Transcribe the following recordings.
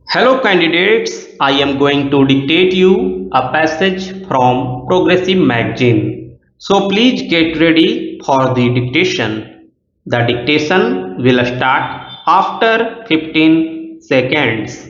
Hello candidates, I am going to dictate you a passage from Progressive magazine. So please get ready for the dictation. The dictation will start after 15 seconds.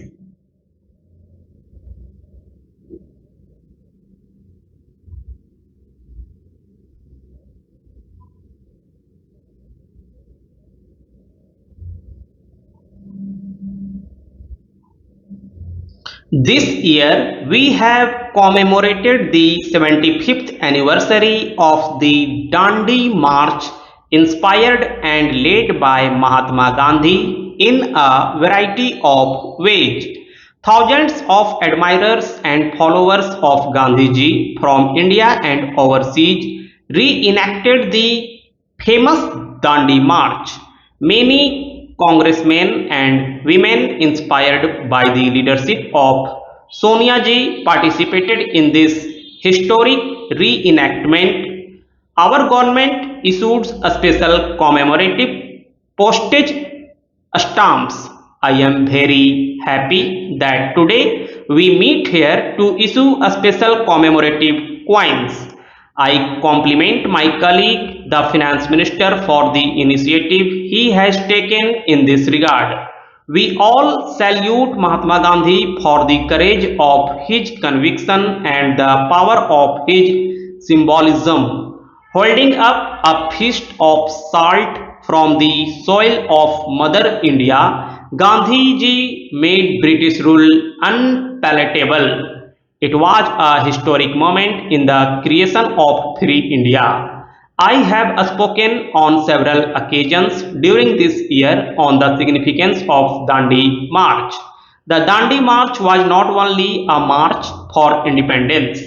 This year, we have commemorated the 75th anniversary of the Dandi March, inspired and led by Mahatma Gandhi in a variety of ways. Thousands of admirers and followers of Gandhiji from India and overseas reenacted the famous Dandi March. Many congressmen and women inspired by the leadership of Sonia Ji participated in this historic reenactment. Our government issued a special commemorative postage stamps. I am very happy that today we meet here to issue a special commemorative coins. I compliment my colleague, the Finance Minister, for the initiative he has taken in this regard. We all salute Mahatma Gandhi for the courage of his conviction and the power of his symbolism. Holding up a fist of salt from the soil of Mother India, Gandhiji made British rule unpalatable. It was a historic moment in the creation of Free India. I have spoken on several occasions during this year on the significance of Dandi March. The Dandi March was not only a march for independence,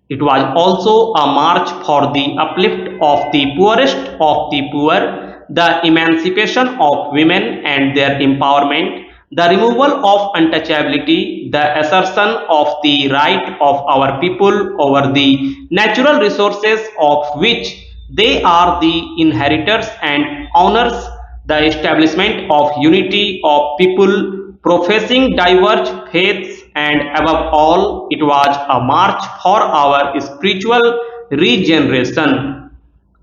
it was also a march for the uplift of the poorest of the poor, the emancipation of women and their empowerment, the removal of untouchability, the assertion of the right of our people over the natural resources of which they are the inheritors and owners, the establishment of unity of people professing diverse faiths, and above all, it was a march for our spiritual regeneration.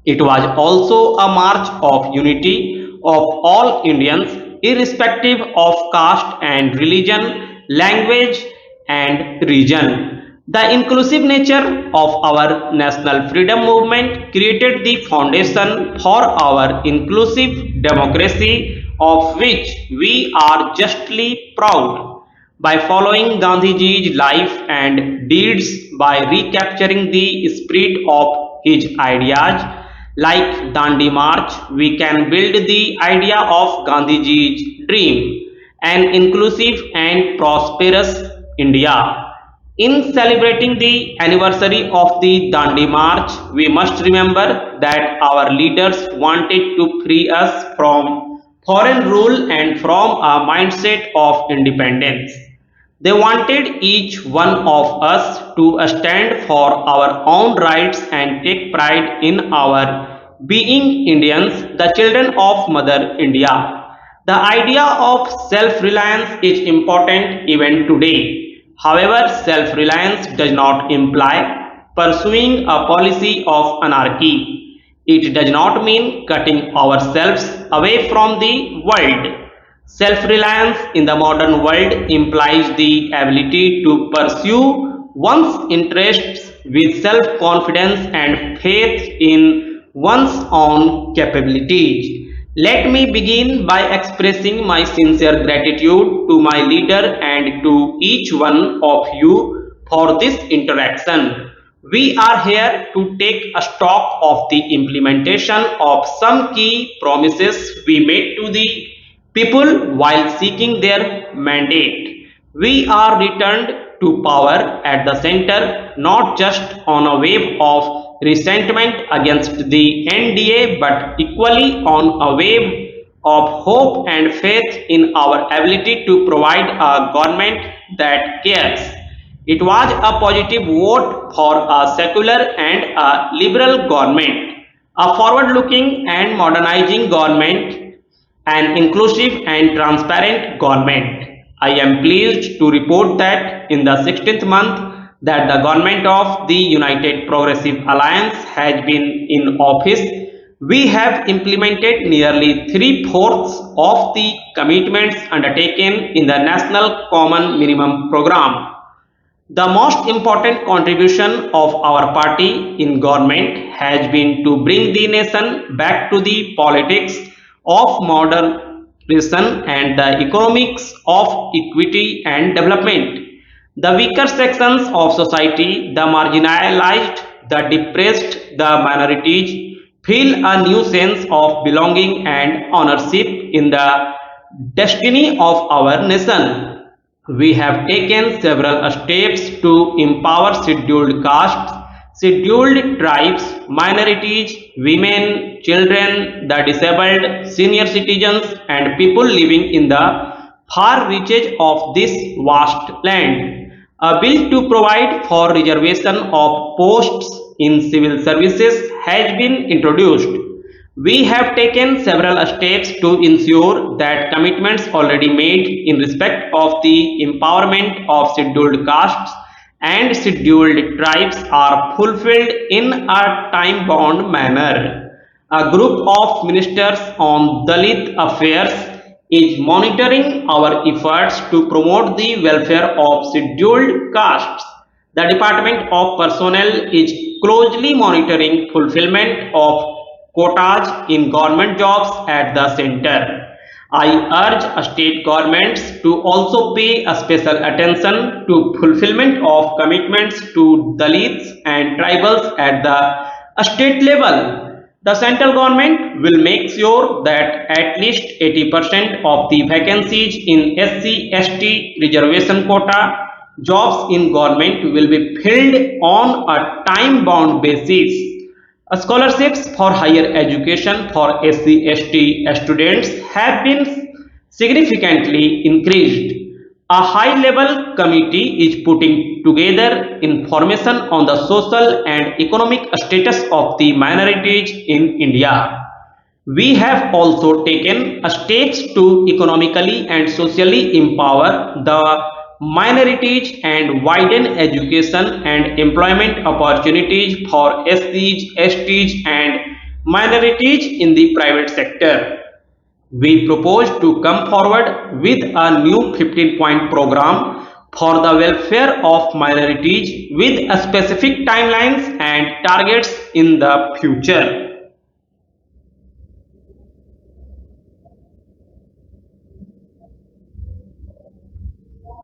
It was also a march of unity of all Indians, irrespective of caste and religion, language, and region. The inclusive nature of our national freedom movement created the foundation for our inclusive democracy, of which we are justly proud. By following Gandhiji's life and deeds, by recapturing the spirit of his ideas, like Dandi March, we can build the idea of Gandhiji's dream, an inclusive and prosperous India. In celebrating the anniversary of the Dandi March, we must remember that our leaders wanted to free us from foreign rule and from a mindset of independence. They wanted each one of us to stand for our own rights and take pride in our being Indians, the children of Mother India. The idea of self-reliance is important even today. However, self-reliance does not imply pursuing a policy of anarchy. It does not mean cutting ourselves away from the world. Self-reliance in the modern world implies the ability to pursue one's interests with self-confidence and faith in one's own capabilities. Let me begin by expressing my sincere gratitude to my leader and to each one of you for this interaction. We are here to take a stock of the implementation of some key promises we made to the people while seeking their mandate. We are returned to power at the center not just on a wave of resentment against the NDA but equally on a wave of hope and faith in our ability to provide a government that cares. It was a positive vote for a secular and a liberal government, a forward-looking and modernizing government, an inclusive and transparent government. I am pleased to report that in the 16th month that the government of the United Progressive Alliance has been in office, we have implemented nearly three-fourths of the commitments undertaken in the National Common Minimum Program. The most important contribution of our party in government has been to bring the nation back to the politics of moderation and the economics of equity and development. The weaker sections of society, the marginalized, the depressed, the minorities feel a new sense of belonging and ownership in the destiny of our nation. We have taken several steps to empower scheduled castes, scheduled tribes, minorities, women, children, the disabled, senior citizens, and people living in the far reaches of this vast land. A bill to provide for reservation of posts in civil services has been introduced. We have taken several steps to ensure that commitments already made in respect of the empowerment of scheduled castes and scheduled tribes are fulfilled in a time-bound manner. A group of ministers on Dalit affairs is monitoring our efforts to promote the welfare of scheduled castes. The Department of Personnel is closely monitoring fulfillment of quotas in government jobs at the center. I urge state governments to also pay a special attention to fulfillment of commitments to Dalits and tribals at the state level. The central government will make sure that at least 80% of the vacancies in SC/ST reservation quota jobs in government will be filled on a time-bound basis. Scholarships for higher education for SC/ST students have been significantly increased. A high-level committee is putting together information on the social and economic status of the minorities in India. We have also taken steps to economically and socially empower the minorities and widen education and employment opportunities for SCs, STs, and minorities in the private sector. We propose to come forward with a new 15-point program for the welfare of minorities with specific timelines and targets in the future.